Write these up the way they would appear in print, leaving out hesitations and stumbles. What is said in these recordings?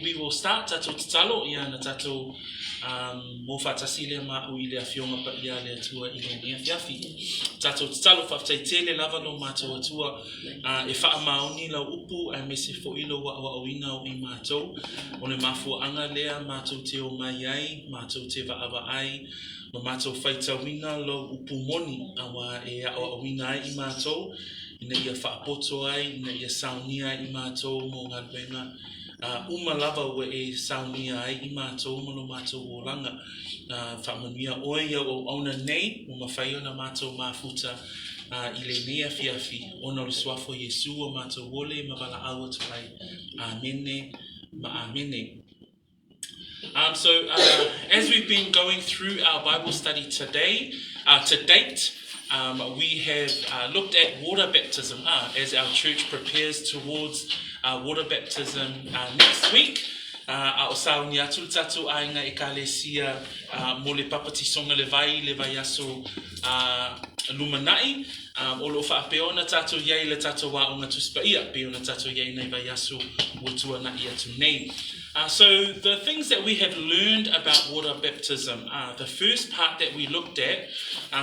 we will start tato talo ia na tato mo fatasile ma o ile afionga pa ia le tua ile ne fiafi tato talo fa tele lava no mato tua e fa maoni la upu a mesi fo ilo wa wina o I mato one mafu anga lea mato te o mai ai mato te va ava ai no mato faita wina lo upu moni awa e o wina ai I mato ina ia fa poto ai ina ia saunia ai I mato mo ngalwenga uma lava we e saunia ai I mato mo no mato o langa fa mania oia o ona nei o mafai ona mato mafuta ile nea fiafi ona le swafo Yesu o mato wole mabala awa tuai amene ma amene. So as we've been going through our Bible study today, to date, we have looked at water baptism as our church prepares towards water baptism next week. O sao ni atu tatu ainga ekalesia mo le papatisonga le vai aso lumanai o lo fa peona tatu yai le tatu wa onga tuspaia peona tatu yai nei vai aso wotua na ia tu nei. So the things that we have learned about water baptism, the first part that we looked at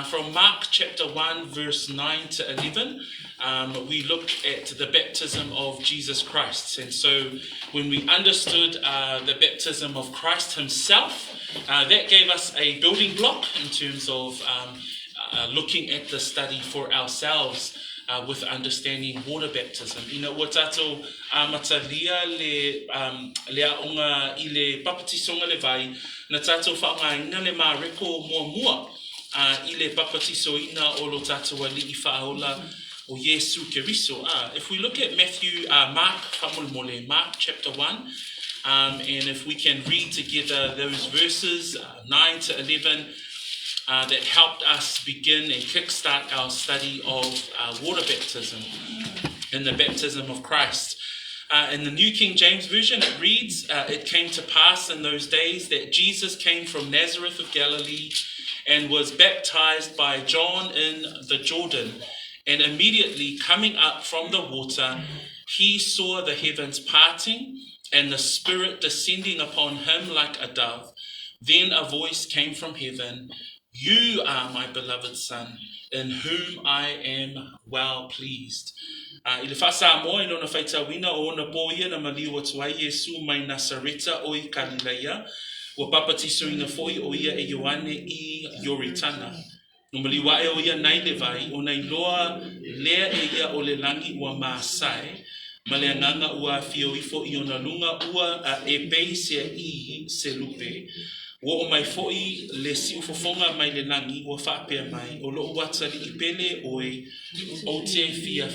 from Mark chapter 1 verse 9 to 11, we looked at the baptism of Jesus Christ. And so when we understood the baptism of Christ himself, that gave us a building block in terms of looking at the study for ourselves with understanding water baptism. Ina ua tatou matalia le aonga I le papatisonga le vai, na tatou whaongaina le mareko mua I le papatisoina o lo tatou ali I whaola o Yesu Keriso. If we look at Mark chapter 1, and if we can read together those verses 9 to 11, that helped us begin and kickstart our study of water baptism and the baptism of Christ. In the New King James Version, it reads, it came to pass in those days that Jesus came from Nazareth of Galilee and was baptized by John in the Jordan. And immediately coming up from the water, he saw the heavens parting and the Spirit descending upon him like a dove. Then a voice came from heaven, "You are my beloved Son, in whom I am well pleased." I le whasa mo ino na whaita wina o na poia na maliwa tuai Yesu mai Nasareta o I Galileia, wa papatiso ina foi o ia e Ioane I Yoritana. No maliwa e o ia nai le vai, o nei loa lea e ia o le langi ua maasai, ma le anganga ua fio ifo I ona lunga ua e peisia I se lupe. Wo o mai foi le si ufofonga mai le langi ua whaapea mai, o lo watali I pele oe, o te fia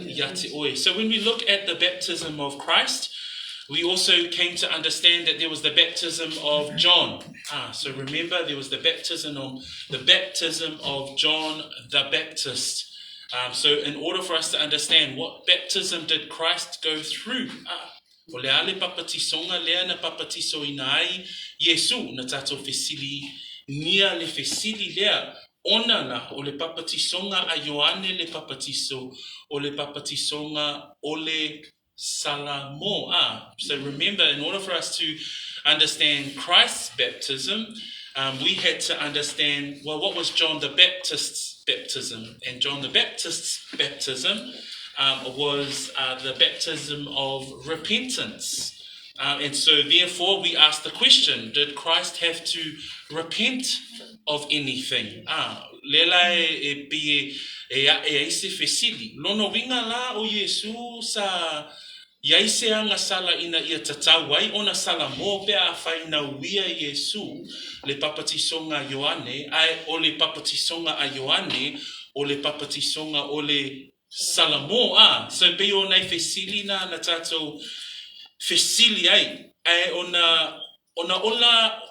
yate oe. So when we look at the baptism of Christ, we also came to understand that there was the baptism of John. So remember, there was the baptism of John the Baptist. So in order for us to understand what baptism did Christ go through, o le ale papatisonga lea na papatiso inai Yesu na tato fesili nia le fesili lea ona na o le papatisonga a Ioane le papatiso o le papatisonga o le salamo. So remember, in order for us to understand Christ's baptism, we had to understand, well, what was John the Baptist's baptism? And John the Baptist's baptism was the baptism of repentance. And so therefore we ask the question, did Christ have to repent of anything? Lela e pie e aise fesili. Lono winga la o Yesu sa yaise anga sala ina ia tatawai ona sala mo pe a faina wia Yesu le papatisonga Ioane ai o le papatisonga a Ioane o le papatisonga o le salamo. So pe o nei fesili na tato fesili ai ona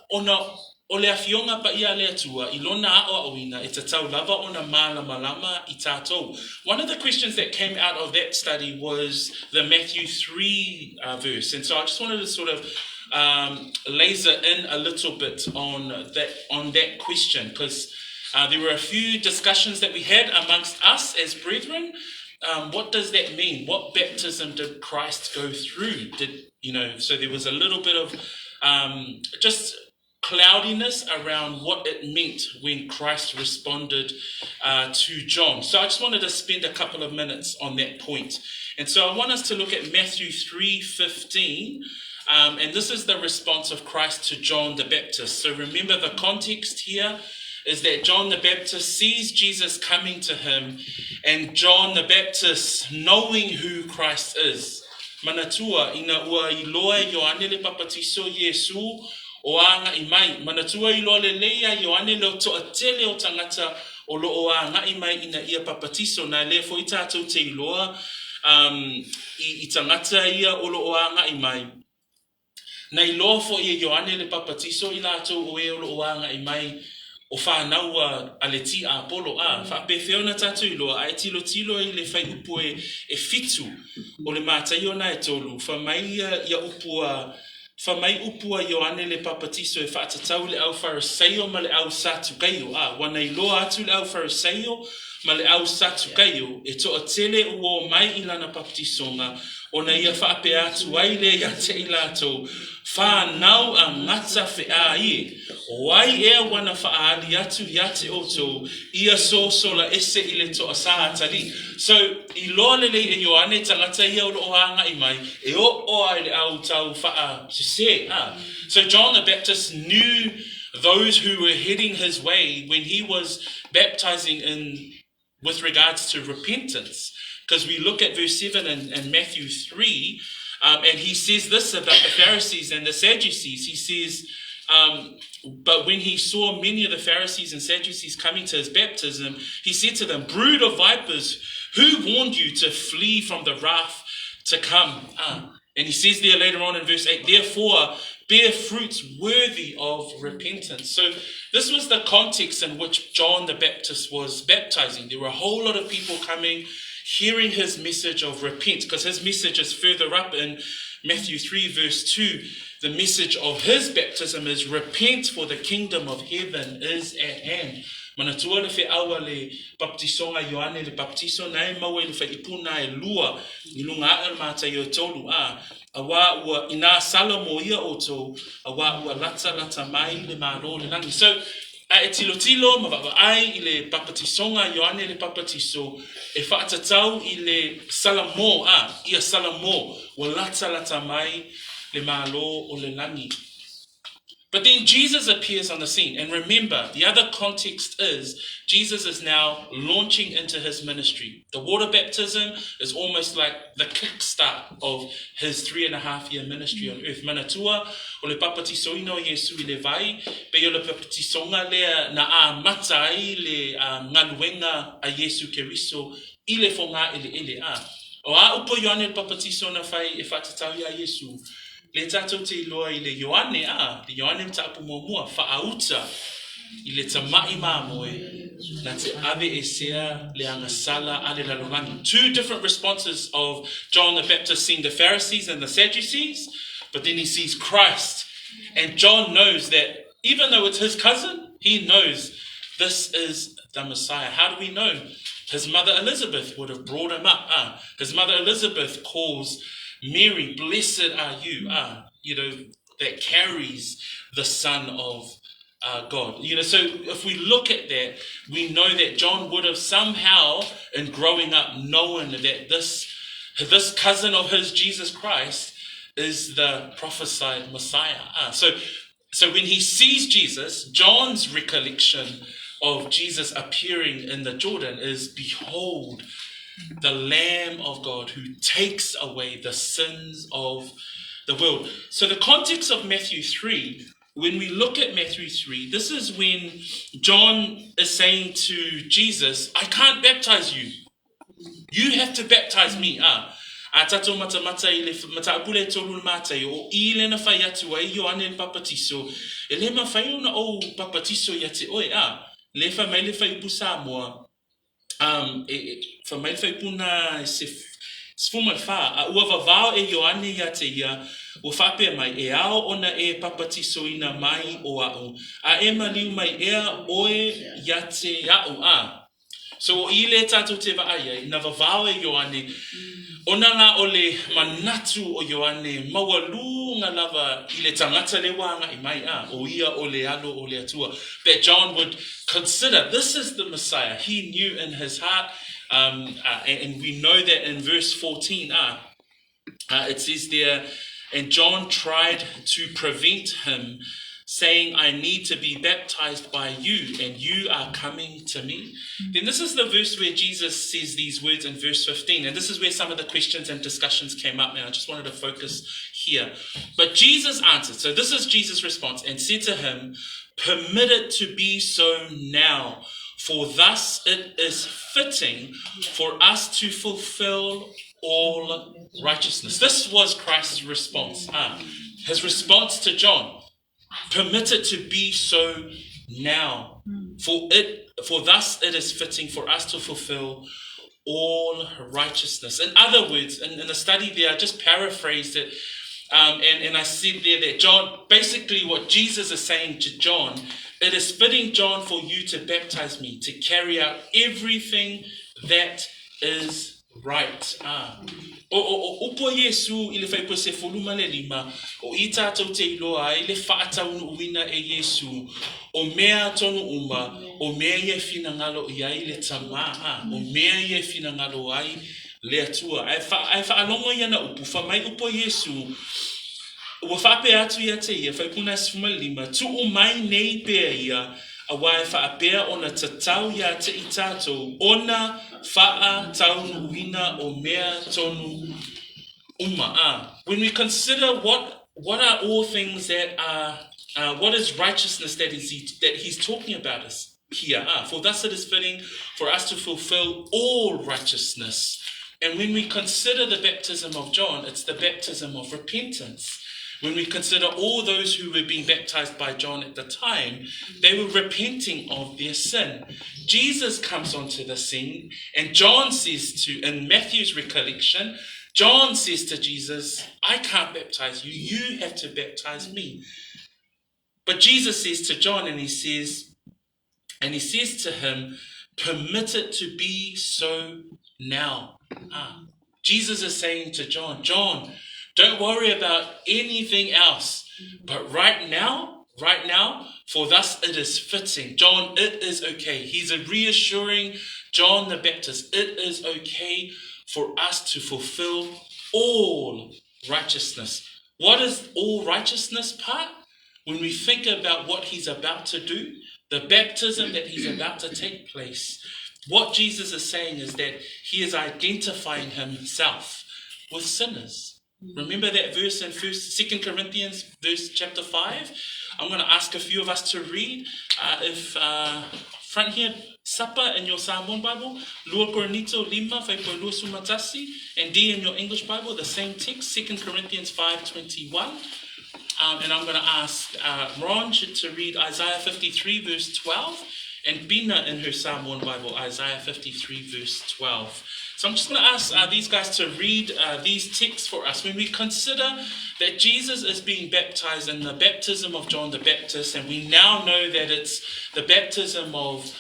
ole afionga pa ia le atua ilona a awina e tatau lava ona malama I tatou. One of the questions that came out of that study was the Matthew 3 verse, and so I just wanted to sort of laser in a little bit on that question, because there were a few discussions that we had amongst us as brethren what does that mean? What baptism did Christ go through? So there was a little bit of just cloudiness around what it meant when Christ responded to John. So I just wanted to spend a couple of minutes on that point. And so I want us to look at Matthew 3:15. And this is the response of Christ to John the Baptist. So remember, the context here is that John the Baptist sees Jesus coming to him, and John the Baptist, knowing who Christ is, manatua ina ua iloa Ioane le papatiso Yesu o anga imai, manatua iloa le leia Ioane le to atele o tangata o lo o anga imai ina ia papatiso na le fo itatou te iloa i tangata ia o lo o anga imai. Na iloa fo ia Ioane le papatiso i latou o e o lo o anga imai o whānaua a le ti a polo a. Whapewheona tatu iloa, a e tilo i le whai upu e fitu o le mātai o na e tolu. Whamai upua Ioane le papatiso e whaatatau le au wharaseio ma le au satu kaio a. Wana iloa atu le au wharaseio ma le au satu kaio e toa tele uo mai ilana papatisonga o na ia whaape atu ai le ia te ilato whanau a ngata whea ie. Wai ea wana whaali atu yate oto ia sola ese ile toa sahatari. So I loa lele e Ioane tangata ia o lo hanga I mai e o ai le au tau wha to say. So John the Baptist knew those who were heading his way when he was baptizing with regards to repentance. Because we look at verse 7 in Matthew 3, and he says this about the Pharisees and the Sadducees. He says, but when he saw many of the Pharisees and Sadducees coming to his baptism, he said to them, brood of vipers, who warned you to flee from the wrath to come? And he says there later on in verse 8, therefore bear fruits worthy of repentance. So this was the context in which John the Baptist was baptizing. There were a whole lot of people coming, hearing his message of repent, because his message is further up in Matthew 3 verse 2. The message of his baptism is repent, for the kingdom of heaven is at hand. Manatua le fe awa le baptisonga Ioane le baptiso na e maua le fe ipuna e lua I lunga al mata I o tolu awa ua ina sala mo ia oto awa ua lata mai le malo le nangi. So e tilo ma ai I le papatisonga Ioane le papatiso e whaatatau I le salamo ia salamo ua lata mai le malo o le nangi. But then Jesus appears on the scene. And remember, the other context is Jesus is now launching into his ministry. The water baptism is almost like the kickstart of his 3.5-year ministry on earth. Manatua, o le papatisoino Yesu I le vai, pe o le papatisonga lea na a matai le ngaluenga a Yesu Keriso, I le fonga ele O a upo Ioane le papatisona fai e whatatau ia Yesu. Le tatou te iloa I le Ioane le Ioane mtaapu mua whaauta I le tamai mamoe na te ave e sea le angasala ale lalongangi. Two different responses of John the Baptist seeing the Pharisees and the Sadducees, but then he sees Christ. And John knows that even though it's his cousin, he knows this is the Messiah. How do we know? His mother Elizabeth would have brought him up. His mother Elizabeth calls Mary, blessed are you, that carries the Son of God. So if we look at that, we know that John would have somehow, in growing up, known that this cousin of his, Jesus Christ, is the prophesied Messiah. So when he sees Jesus, John's recollection of Jesus appearing in the Jordan is, behold, the Lamb of God who takes away the sins of the world. So the context of Matthew 3, when we look at Matthew 3, this is when John is saying to Jesus, I can't baptize you. You have to baptize me. Tato mata I le mataapule tolu mata o I le na whai atu ai Ioane le papatiso. E le ma whai ona o papatiso ia te oe le wha mai le whai upu Samoa. Wha mai le whai puna se sfuma wha. A ua vavao e Ioane ia te ia. Ua whapea mai e ao ona e papatiso ina mai o au. A e maliu mai ea oe ia te au So I le tātou te vaai na vavao e Ioane, ona la o le manatu o Ioane, mawalunga lava I le tangata le wanga I mai o ia o le alo o le atua, that John would consider this is the Messiah. He knew in his heart, and we know that in verse 14, it says there, and John tried to prevent him, saying, I need to be baptized by you, and you are coming to me. Then this is the verse where Jesus says these words in verse 15, and this is where some of the questions and discussions came up, and I just wanted to focus here. But Jesus answered, so this is Jesus' response, and said to him, permit it to be so now, for thus it is fitting for us to fulfill all righteousness. This was Christ's response. His response to John. Permit it to be so now. For thus it is fitting for us to fulfill all righteousness. In other words, in the study there, I just paraphrased it. And I said there that John, basically what Jesus is saying to John, it is fitting, John, for you to baptize me, to carry out everything that is right. O po Yesu I le fai po se foluma le lima, o I tātou te iloa I le whaataunu uina e Yesu, o mea tonu uma, o mea ia whina ngalo I ai le tama, o mea ia whina ngalo ai le atua. Ai whaalongo ia na upu, whamai upo Yesu, ua whape atu ia te ia, whai puna sifuma lima, tu o mai nei pēr ia, a wai whaapea ona tatau ia te I tātou, ona wha taunu uina o mea tonu uma. When we consider what are all things that are, what is righteousness that he's talking about us here. For thus it is fitting for us to fulfill all righteousness. And when we consider the baptism of John, it's the baptism of repentance. When we consider all those who were being baptized by John at the time, they were repenting of their sin. Jesus comes onto the scene, and John says in Matthew's recollection, John says to Jesus, I can't baptize you, you have to baptize me. But Jesus says to John, and he says to him, permit it to be so now. Jesus is saying to John, don't worry about anything else, but right now, for thus it is fitting. John, it is okay. He's reassuring John the Baptist, it is okay for us to fulfill all righteousness. What is all righteousness part? When we think about what he's about to do, the baptism that he's about to take place, what Jesus is saying is that he is identifying himself with sinners. Remember that verse in 2 Corinthians, chapter 5? I'm going to ask a few of us to read. Front here, Sapa in your Samoan Bible, Lua Koronito Lima, Faipo Lua Sumatasi, and D in your English Bible, the same text, 2 Corinthians 5:21. And I'm going to ask Ron to read Isaiah 53, verse 12, and Bina in her Samoan Bible, Isaiah 53, verse 12. So I'm just going to ask these guys to read these texts for us. When we consider that Jesus is being baptized in the baptism of John the Baptist, and we now know that it's the baptism of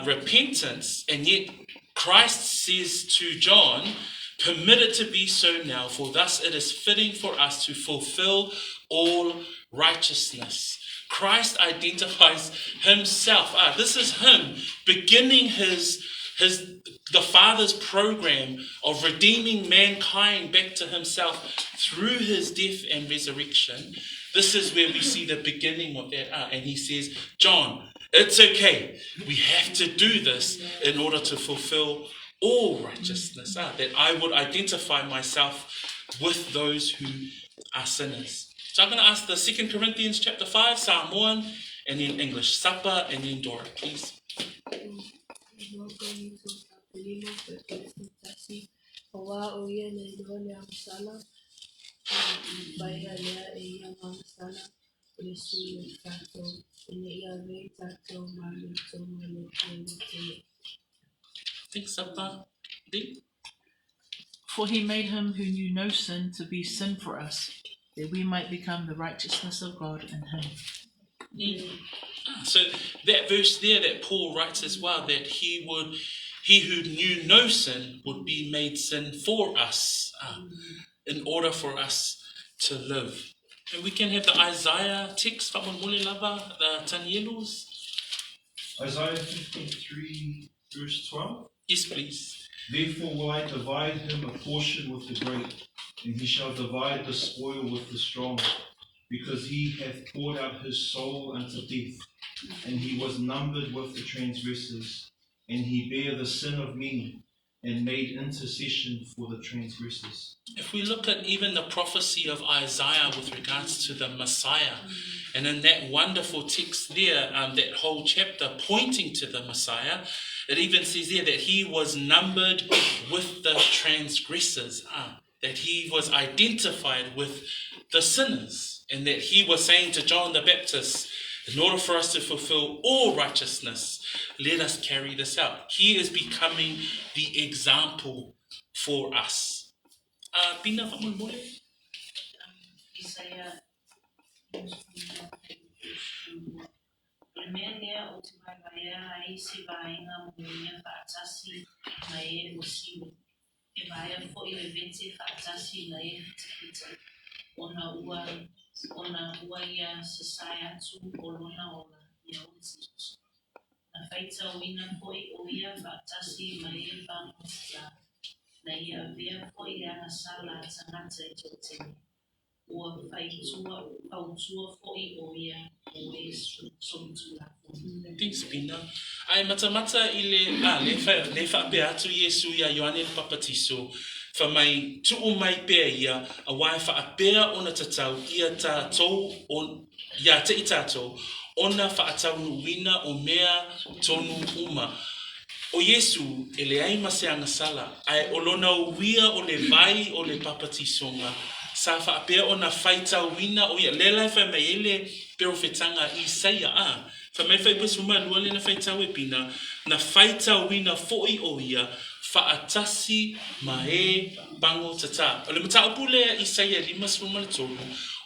repentance, and yet Christ says to John, permit it to be so now, for thus it is fitting for us to fulfill all righteousness. Christ identifies himself. This is him beginning the Father's program of redeeming mankind back to himself through his death and resurrection. This is where we see the beginning of that. And he says, John, it's okay. We have to do this in order to fulfill all righteousness. That I would identify myself with those who are sinners. So I'm going to ask the 2 Corinthians chapter 5, Samoan, and in English. Sapa and then Dora, please. Thanks, Sapa. For he made him who knew no sin to be sin for us, that we might become the righteousness of God in him. So that verse there that Paul writes as well, that he would he who knew no sin would be made sin for us, in order for us to live. And we can have the Isaiah text, the Tanielus. Isaiah 53, verse 12. Yes, please. Therefore will I divide him a portion with the great, and he shall divide the spoil with the strong, because he hath poured out his soul unto death, and he was numbered with the transgressors, and he bare the sin of many, and made intercession for the transgressors. If we look at even the prophecy of Isaiah with regards to the Messiah, and in that wonderful text there, that whole chapter pointing to the Messiah, it even says there that he was numbered with the transgressors, that he was identified with the sinners, and that he was saying to John the Baptist, in order for us to fulfill all righteousness, let us carry this out. He is becoming the example for us. Pina whamamore? Isaiah Lemea o te waiwaia ai se vaenga muia whaatasi na e osiwe. E vaia fo I le vete whaatasi na e hitikita. Ona ua ia sasai atu o lona ola ia o Jesus. Na whaita wina poi o ia whaatasi ma e whangotia. Na ia vea poi le ana sala tangata I tō tene. Ua whaitua pautua poi o ia o e somtula. Thanks, Pina. Ai matamata I le whape atu Yesu ia Ioane le Papatiso. Fa mai tuu mai pēr ia, a wai whaapea ona tatau ia tātou, ia te I tātou, ona whaatau nuina o mea tonu uma. O Yesu, e le ai maseanga sala, ai olona uia o le vai o le papatisonga, sa whaapea ona whaitau wina o ia, lelai whai mai ele perofetanga Isaia, Fa mai whai pasuma lua le na whaitau e Pina, na whaitau wina foi o ia, whaatasi ma e bango tata. O le mata upu lea Isaia 5:3,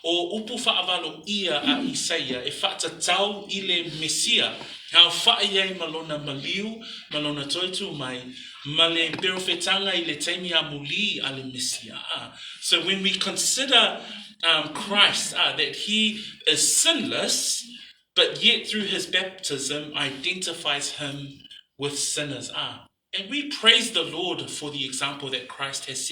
o upu whaavalo ia a Isaia e whaatatau I le Mesia. Hau whaaiai malona maliu, malona toitu mai, ma le perofetanga I le taimi a muli a le Mesia. So when we consider Christ, that he is sinless, but yet through his baptism identifies him with sinners. And we praise the Lord for the example that Christ has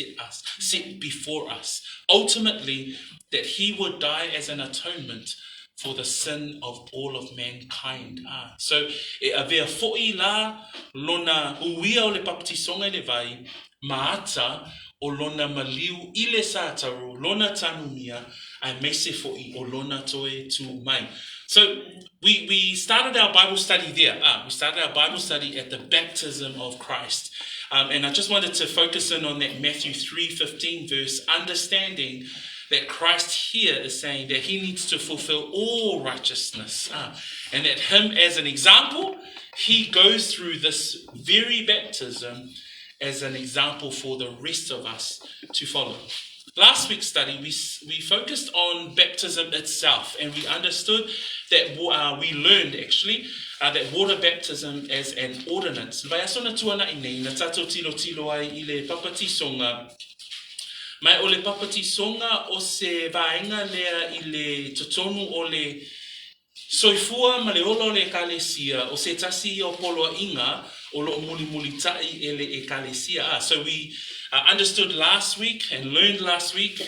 set before us. Ultimately, that he would die as an atonement for the sin of all of mankind. So, e avea fo'i la lona uia o le papatisonga le vai, maata o lona maliu I le sātaru, lona tanumia, ai meise fo'i o lona toe tu mai. So we started our Bible study there. We started our Bible study at the baptism of Christ. And I just wanted to focus in on that Matthew 3:15 verse, understanding that Christ here is saying that he needs to fulfill all righteousness. And that him as an example, he goes through this very baptism as an example for the rest of us to follow. Last week's study, we focused on baptism itself, and we understood that we learned actually that water baptism as an ordinance. Vai asona tuana I nei, na tatou tilo ai I le papatisonga. Mai o le papatisonga o se vaenga lea I le totonu o le soifua ma le olo le kalesia, o se tasi o poloa inga, o lo muli tai ele e kalesia. So we understood last week and learned last week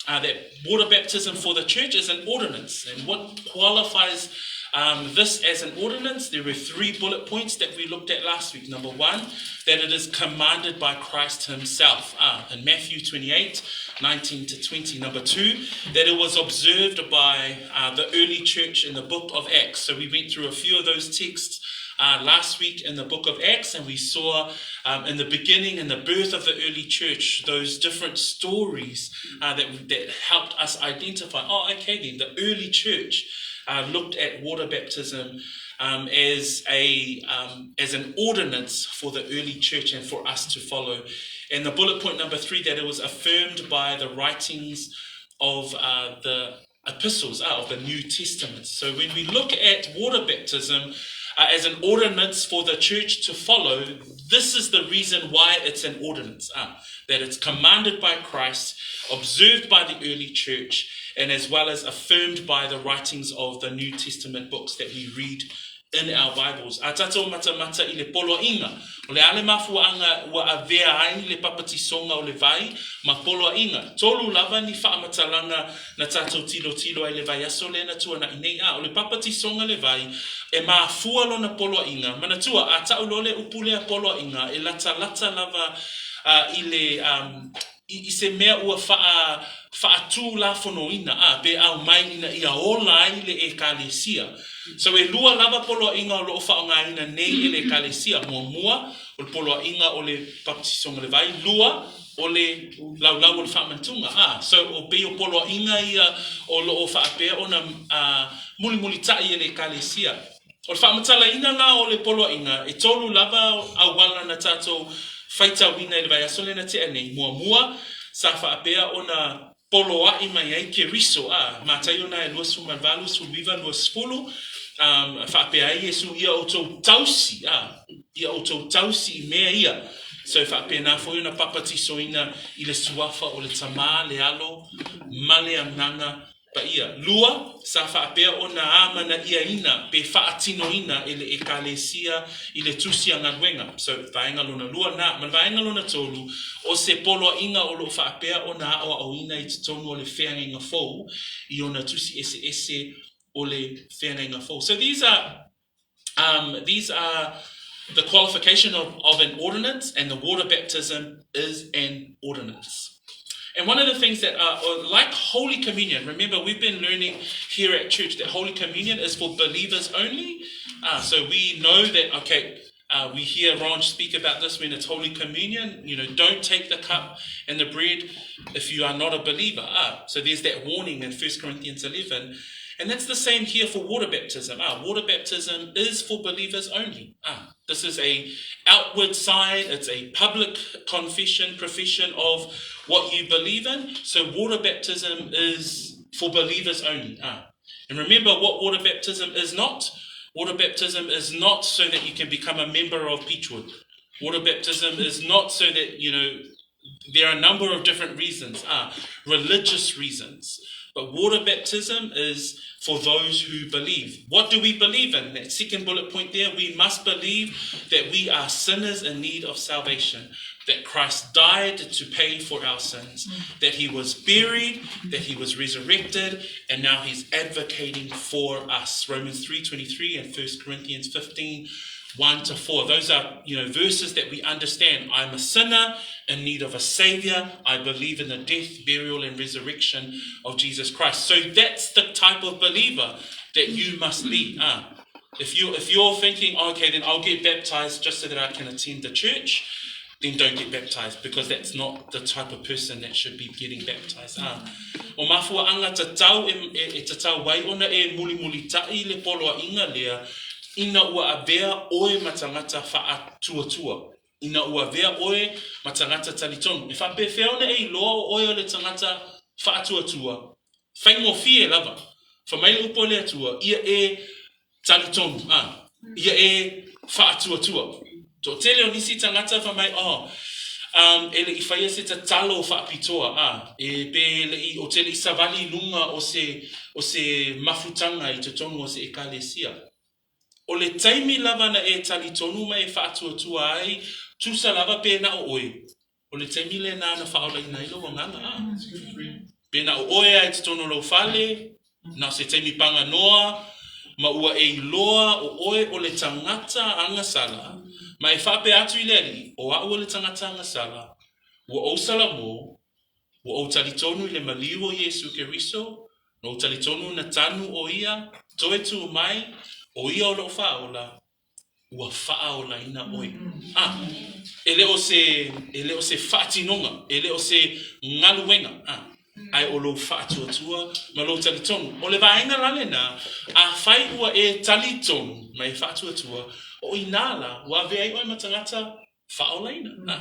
that water baptism for the church is an ordinance. And what qualifies this as an ordinance? There were 3 bullet points that we looked at last week. Number 1, that it is commanded by Christ himself in Matthew 28:19-20. Number 2, that it was observed by the early church in the book of Acts. So we went through a few of those texts last week in the book of Acts, and we saw in the beginning and the birth of the early church those different stories that helped us identify, then the early church looked at water baptism as an ordinance for the early church and for us to follow. And the bullet point number 3, that it was affirmed by the writings of the epistles of the New Testament. So when we look at water baptism, as an ordinance for the church to follow. This is the reason why it's an ordinance, that it's commanded by Christ, observed by the early church, and as well as affirmed by the writings of the New Testament books that we read in our Bibles. A tatou mata I le polo inga. O le ale mafuanga wa avea ai le papatisonga o le vai, ma polo inga. Tolu lava ni whaamatalanga na tatou tilo ai le vai aso le na tua na inei o le papatisonga le vai, e maa fualo na polo inga. Mana tua, a tau lole upule a polo inga, e lata lava I se mea ua whaatu la whonoina, be au mai ina ia ola ai le e kalesia. So e lua lava polo inga o loo whaonga ina nei e le kalesia, mua, o le polo inga o le papatisonga le vai, lua o le lau o le whaamantunga. So o pe o polo inga ia o loo whaapea o na muli tai e le kalesia. O le whaamatala ina la o le polo inga, e tolu lava au wala na tātou faita wina ele vai asole na te ane mua sa whaapea o na poloa I mai ai ke riso matai ona e lua sumalvalu suliva lua spulu whaapea ai esu ia o tau tausi ia o tau tausi I mea ia so whaapea na foi ona papatiso ina I le suafa o le tama le alo male amnanga pa ia lua sa whaapea o na amana ia ina pe whaatino ina ele e kalesia I le tusia ngaruenga. So vaenga lona lua na man vaenga lona tolu o se polo inga o lo whaapea o na awa o ina I te tonu o le whenga fou I ona tusi ese o le whenga fou. So these are the qualification of an ordinance, and the water baptism is an ordinance. And one of the things that like Holy Communion, remember we've been learning here at church that Holy Communion is for believers only. So we know that, okay, we hear Ron speak about this when it's Holy Communion. Don't take the cup and the bread if you are not a believer. So there's that warning in 1 Corinthians 11. And that's the same here for water baptism. Water baptism is for believers only. This is a outward sign. It's a public profession of what you believe in. So water baptism is for believers only. And remember what water baptism is not. Water baptism is not so that you can become a member of Peachwood. Water baptism is not so that, there are a number of different reasons, religious reasons. But water baptism is for those who believe. What do we believe in? That second bullet point there, we must believe that we are sinners in need of salvation, that Christ died to pay for our sins, that he was buried, that he was resurrected, and now he's advocating for us. Romans 3:23 and 1 Corinthians 15:1-4. Those are, verses that we understand. I'm a sinner in need of a savior. I believe in the death, burial, and resurrection of Jesus Christ. So that's the type of believer that you must be. If you're thinking, okay, then I'll get baptized just so that I can attend the church, then don't get baptized, because that's not the type of person that should be getting baptized. O mafua anga tatau e tatau wai ona e muli tai le poloa inga lea, ina ua avea oe matangata whaatuatua. Ina ua avea oe matangata talitonu. E whape whiaona e loa oe o le tangata whaatuatua. Whaingo fie lava. Whamaile upo le atua. Ia e talitonu. Ia e whaatuatua. To tele o nisi tangata whamai, ele I whaia se ta talo whaapitoa. E pe le I o tele I savali lunga o se mafutanga I te tonu o se ekalesia. O le taimi lava na e talitonu mai whaatuatua ai, tusa lava pēna o oe. O le taimi le nā na whaola I nailo o nganga. Pēna o oe ai te tono lau whale, na se taimi panga noa, ma ua e loa o oe o le tangata angasala. Ma e whape atu I leri, o au o le tangata angasala, ua o sala mo, ua o talitonu I le maliu o Yesu Keriso, na o talitonu na tanu o ia, toe tu mai, o ia o lo whaola, ua whaola ina oi. Ele o se whaatinonga, ele o se ngaluenga. Ai o lo whaatuatua, ma lo talitonu. O le vaenga lale na, a whai ua e talitonu, mai whaatuatua, o inala, ua veai oi ma tangata whaolaina.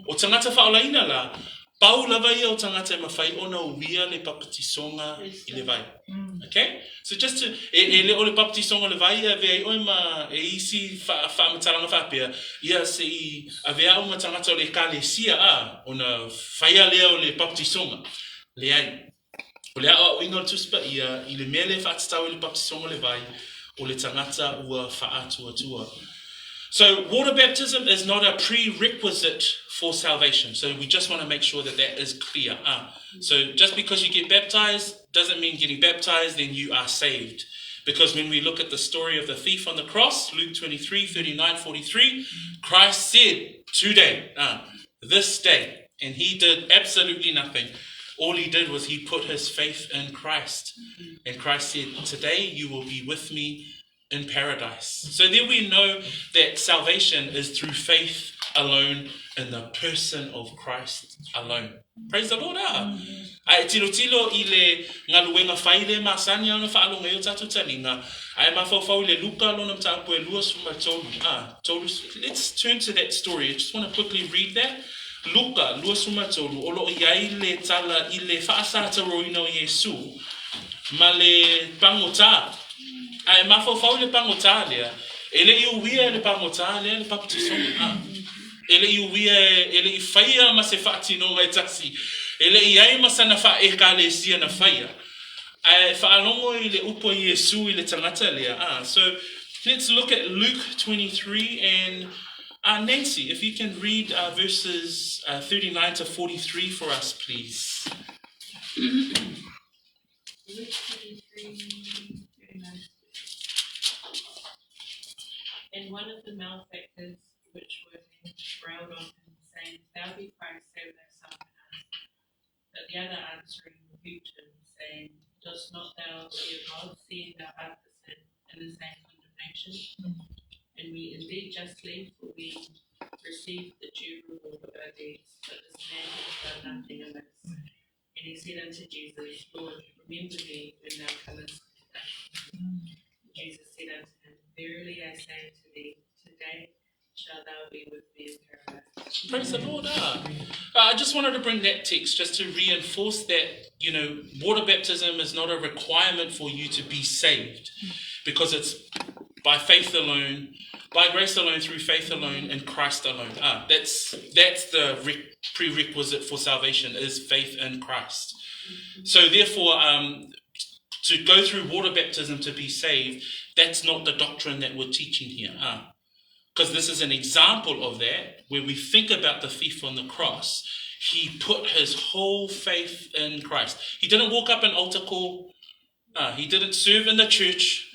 O tangata whaolaina la, Pau lava ia o tangata mawhai ona uia le papatisonga I le vai. Okay? So just to, le o le papatisonga le vai, a vea oi ma e isi whamataranga whapea, ia se I a vea o matangata o le kalesia ona whaia lea o le papatisonga. Le ai. O le a o inga tuspa ia, I le mea le whaatitau le papatisonga le vai, o le tangata ua whaatua. So water baptism is not a prerequisite for salvation. So we just want to make sure that that is clear. So just because you get baptized doesn't mean getting baptized, then you are saved. Because when we look at the story of the thief on the cross, Luke 23, 39, 43, Christ said, today, this day, and he did absolutely nothing. All he did was he put his faith in Christ. And Christ said, today you will be with me in paradise. So then we know that salvation is through faith alone in the person of Christ alone. Praise the Lord. Ai tilo I le ngaluenga whaile masanya na whaalonga eo tatu talinga. Ai mawhawhau le luka lona mtapu e lua suma tolu. Let's turn to that story. I just want to quickly read that. Luka, lua suma tolu. Olo iai le tala I le whaasata roina o Yesu. Ma le pangota. Ai mawhawhau le pangota lea. Ele I uia le pangota lea le papatisonga. Ele I uia, ele I whaia ma se whaatino mai tasi. Ele I ai ma sana wha e ka le sia na whaia. Ai whaalongo I le upo Yesu I le tangata lea. So let's look at Luke 23 and Nancy, if you can read verses 39 to 43 for us, please. Luke 23, 39. And one of the malefactors which were then railed on him, saying, Thou be Christ, save thyself and us. But the other answering rebuked him, saying, Dost not thou fear God, seeing thou art in the same condemnation? And we indeed justly, for we receive the due reward of our deeds. But this man hath done nothing amiss. And he said unto Jesus, Lord, remember me when thou comest into thy kingdom. Jesus said unto him, Verily I say unto thee, today shalt thou be with me in paradise. Praise the Lord. I just wanted to bring that text just to reinforce that, water baptism is not a requirement for you to be saved, because it's by faith alone, by grace alone, through faith alone, in Christ alone. That's the prerequisite for salvation, is faith in Christ. So therefore, to go through water baptism to be saved, that's not the doctrine that we're teaching here. Because this is an example of that, where we think about the thief on the cross. He put his whole faith in Christ. He didn't walk up an altar call. He didn't serve in the church.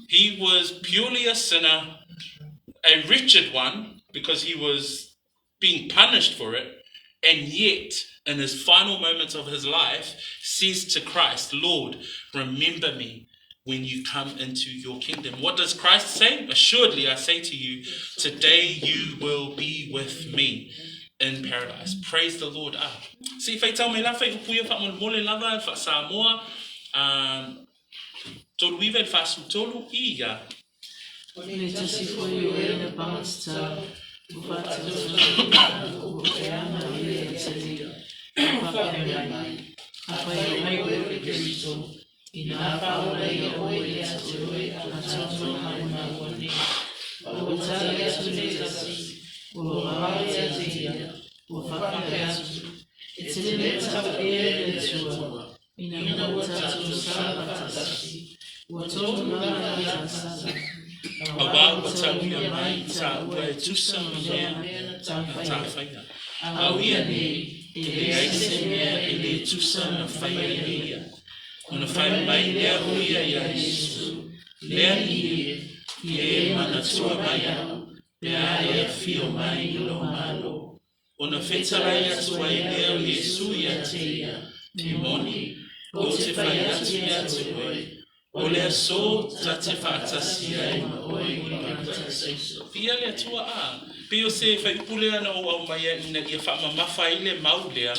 He was purely a sinner, a wretched one, because he was being punished for it. And yet, in his final moments of his life, says to Christ, Lord, remember me when you come into your kingdom. What does Christ say? Assuredly, I say to you, today you will be with me in paradise. Praise the Lord. See, fai tau me la fai upuia fa mole lava fa Samoa. Tolu iwe fa sutolu ia. Le tasi foi o e na pangasta. Ufata o keana ile tseli. Ufata mai. Apai mai o Kristo. Ina paula ia o ia tsoi a tsoma na woni. O tsale tsulesi. O maia zia. O fakatu. Etsele tsapele tsua. Ina mo tsatsu sabatasi. O tsoma na tsasa. Awa watauia mai ta ue tusa mamea ta whaia. Awia ne, e aise mea e le tusa na whaia nia. Ona whai mai lea uia ia Yesu. Lea ni e manatua mai au. Lea e fio mai ilo malo. Ona whetarai atua e lea Yesu ia te ia. E moni, o te whai atu ia te oi. Ole so tate whaatasi ai ma oi whaatasi. Pia lea tua Pio se whai upule ana o au maia ina ia whaamamafa i le mau lea.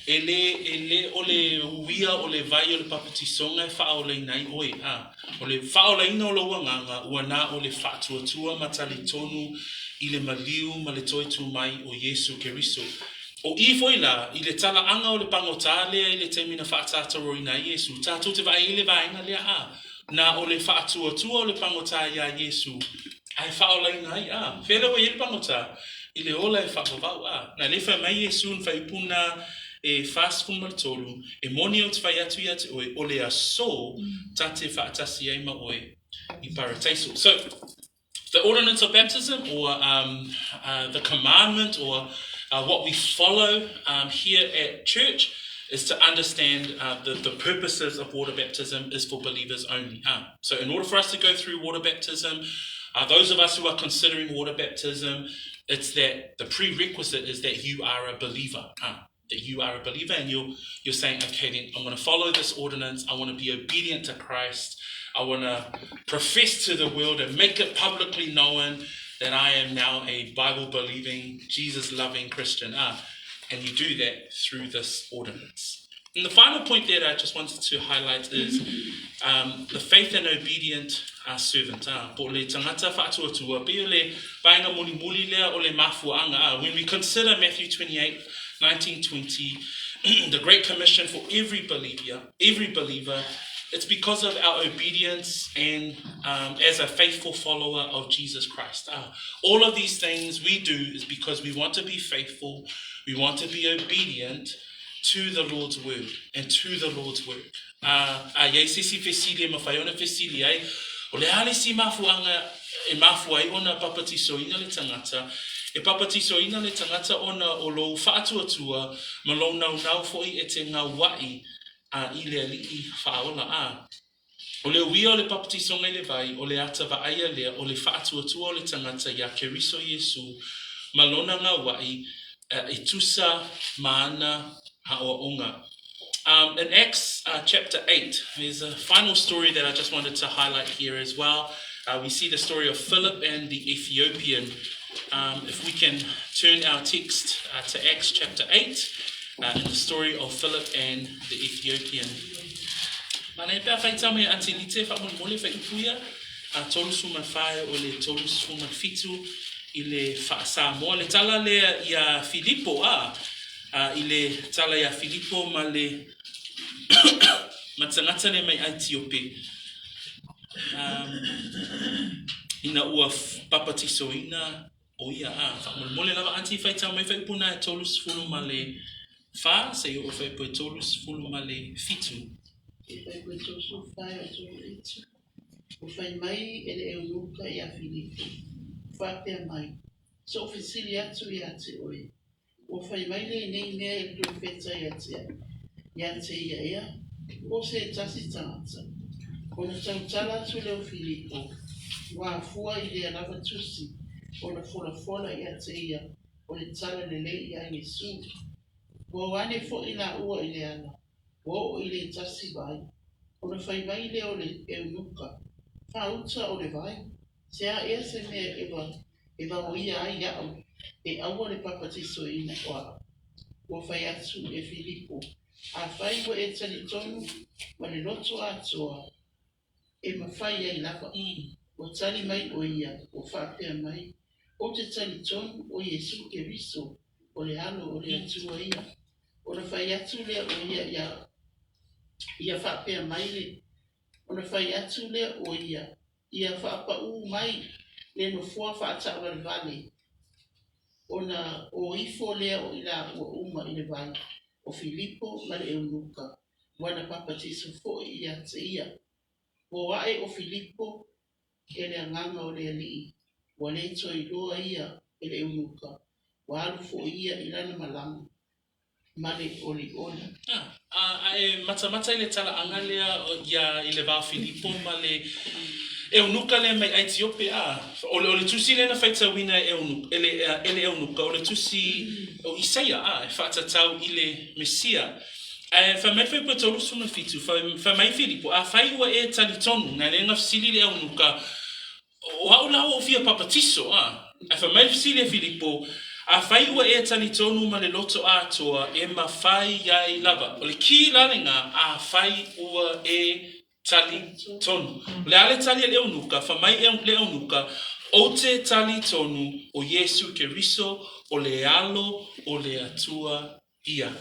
Ele ole uia ole vai ole papatisonga e wha ole nai oi. Ole wha ole ina o loa nganga ua na ole whaatuatua matali tonu i le maliu ma le toitu mai o Yesu Keriso. O I foi la, I le tala anga o le pangota lea I le temina whaatataro I na Iesu. Tātou te vai I le vaenga lea a. Na o le whaatua tua o le pangota ia Iesu. Ai whaola I ngai a. Whera o I le pangota. I le ola e whaavavau a. Na le wha mai Iesu n whaipuna e fast fun maltolu. E moni o te whai atu ia te oe. O le aso tate whaatasi ai ma oe. I parataiso. So, the ordinance of baptism, or the commandment, or what we follow here at church, is to understand the purposes of water baptism is for believers only. So in order for us to go through water baptism, those of us who are considering water baptism, it's that the prerequisite is that you are a believer. That you are a believer, and you're saying, okay, then I'm going to follow this ordinance. I want to be obedient to Christ. I want to profess to the world and make it publicly known that I am now a Bible-believing, Jesus-loving Christian. And you do that through this ordinance. And the final point that I just wanted to highlight is the faith and obedient servant. When we consider Matthew 28, 19, 20, the Great Commission for every believer, it's because of our obedience and as a faithful follower of Jesus Christ. All of these things we do is because we want to be faithful, we want to be obedient to the Lord's word and to the Lord's work. O le hale si mafuanga e mafuai ona papatiso ina le tangata. E papatiso ina le tangata ona o lo whaatuatua ma lo nau foi e te ngā wai I le alii whaola O le uia o le papatiso ngai le vai, o le ata wa aia lea, o le whaatuatua o le tangata ia keriso Iesu, ma lona ngā wai e tusa maana haoa onga. In Acts chapter 8, there's a final story that I just wanted to highlight here as well. We see the story of Philip and the Ethiopian. If we can turn our text to Acts chapter 8, and the story of Philip and the Ethiopian. Mana pea fai tau me antilite fa mon mole fa ipuia tolu suma fai o le tolu suma fitu I le fa Samoa le tala le ia Filippo I le tala ia Filippo ma le matangata le mai Antiope ina ua papatiso ina o ia fa mon mole lava anti fai tau me fa ipuna tolu sfulu ma le fa se o fai po tolu sfulu ma le fitu E pai koe tōsu whai o tō itu. O whai mai e le eunuka I a Filipo. Whapea mai. So o whisiri atu I a te oe. O whai mai le nei nea e profeta I a te ia ea. O se tasi tangata. O na tautala atu leo Filipo. Wa fua I le alava tusi. O na fola I a te ia. O le tala le le I a Yesu. O wane fo I la ua I le ana. O I le tasi vai, o na whai mai leo le eunuka, whauta o le vai, sea ea se mea ewa o ia ai au, e aua le papatiso ina oa. O whai atu e Filipo, a whai wa e tani tonu, ma le loto atoa, e ma whai ai lava, o tali mai o ia, o whapea mai, o te tani tonu o Yesu Keriso, o le halo o le atua ia, o na whai atu lea o ia ia whapea mai le, o na whai atu lea o ia whapa mai le no fua whaata o le vale, o ifo lea o ila o uma I le vai, o Filipo ma le eunuka, wana papatiso fo ia te ia, o ae o Filipo e le anganga o le alii, wa le toi loa ia e le eunuka, wa alu fo ia ilana malama, male oli. E mata I le tala angalea ia I le vau Filippo ma le eunuka le mai Ethiopia o le tusi le na faita wina ele eunuka o le tusi o Isaia e whaatatau I le Mesia fa mai fai patolu suna fitu fa mai Filippo fai ua e talitonu na le ngafsili le eunuka o haula o fia papatiso fa mai fisili e Filippo a whai ua e tani tonu ma le loto atoa e ma whai iai lava. O le ki larenga a whai ua e tali tonu. Le ale tali e leunuka, wha mai e leunuka, O te tali tonu o Yesu Keriso o le alo o le atua ia.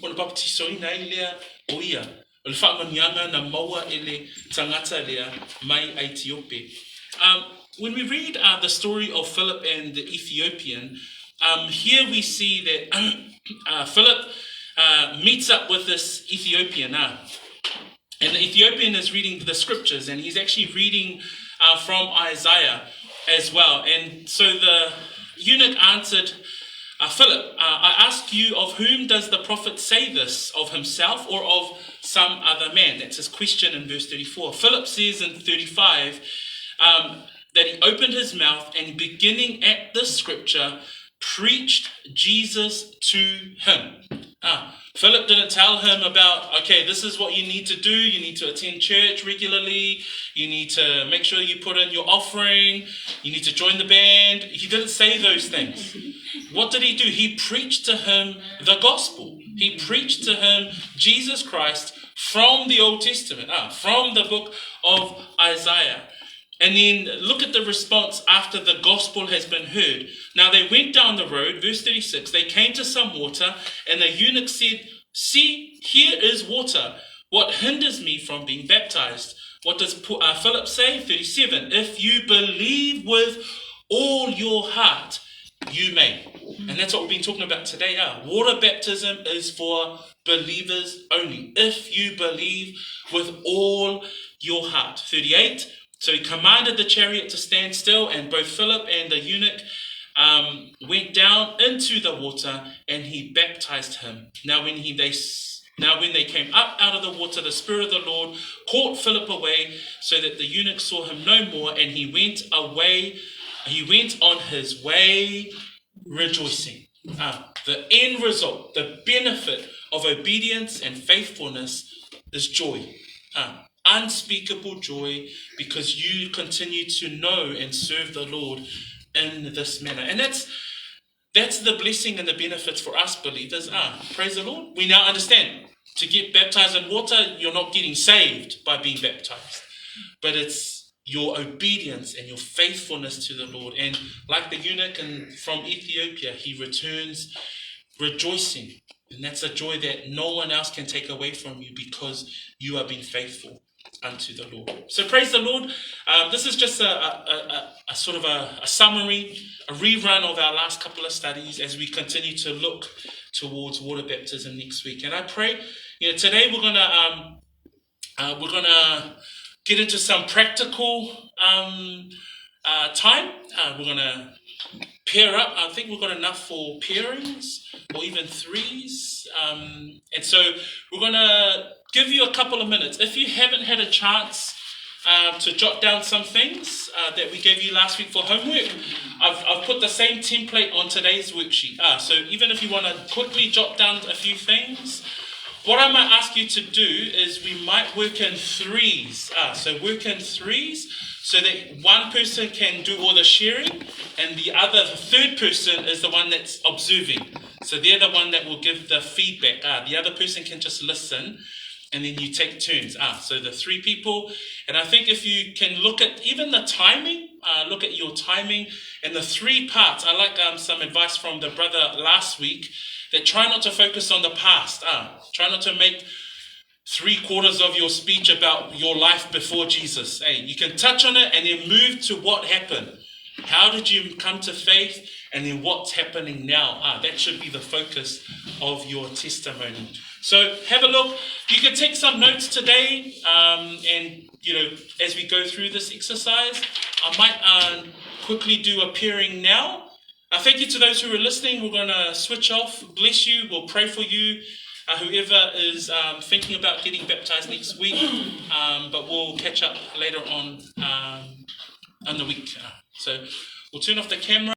O le baptiso ina i lea o ia. O le whaamanianga na maua e le tangata lea mai Aitiope. When we read the story of Philip and the Ethiopian, here we see that Philip meets up with this Ethiopian. And the Ethiopian is reading the scriptures, and he's actually reading from Isaiah as well. And so the eunuch answered, Philip, I ask you, of whom does the prophet say this, of himself or of some other man? That's his question in verse 34. Philip says in 35 that he opened his mouth and beginning at this scripture, preached Jesus to him. Philip didn't tell him about, okay, this is what you need to do. You need to attend church regularly. You need to make sure you put in your offering. You need to join the band. He didn't say those things. What did he do? He preached to him the gospel. He preached to him Jesus Christ from the Old Testament, from the book of Isaiah. And then look at the response after the gospel has been heard. Now they went down the road, verse 36, they came to some water, and the eunuch said, see, here is water. What hinders me from being baptized? What does Philip say? 37, if you believe with all your heart, you may. And that's what we've been talking about today. Water baptism is for believers only. If you believe with all your heart. 38, so he commanded the chariot to stand still, and both Philip and the eunuch went down into the water, and he baptized him. Now when they came up out of the water, the Spirit of the Lord caught Philip away, so that the eunuch saw him no more, and he went away. He went on his way rejoicing. The end result, the benefit of obedience and faithfulness is joy. Unspeakable joy, because you continue to know and serve the Lord in this manner. And that's the blessing and the benefits for us believers. Praise the Lord. We now understand, to get baptized in water, you're not getting saved by being baptized, but it's your obedience and your faithfulness to the Lord. And like the eunuch from Ethiopia, he returns rejoicing. And that's a joy that no one else can take away from you, because you are being faithful unto the Lord. So praise the Lord. This is just a sort of a summary, a rerun of our last couple of studies as we continue to look towards water baptism next week. And I pray, today we're gonna get into some practical time. We're gonna pair up. I think we've got enough for pairings or even threes. And so we're going to give you a couple of minutes. If you haven't had a chance to jot down some things that we gave you last week for homework, I've put the same template on today's worksheet. So even if you want to quickly jot down a few things, what I might ask you to do is we might work in threes. So work in threes, so that one person can do all the sharing, and the third person is the one that's observing. So they're the one that will give the feedback. The other person can just listen, and then you take turns. So the three people. And I think if you can look at even the timing, look at your timing and the three parts. I like some advice from the brother last week, that try not to focus on the past. Try not to make 3/4 of your speech about your life before Jesus. You can touch on it and then move to what happened. How did you come to faith? And then what's happening now? That should be the focus of your testimony. So have a look. You can take some notes today, and as we go through this exercise, I might quickly do a pairing now. Thank you to those who are listening. We're going to switch off. Bless you. We'll pray for you. Whoever is thinking about getting baptized next week, but we'll catch up later on in the week. So we'll turn off the camera.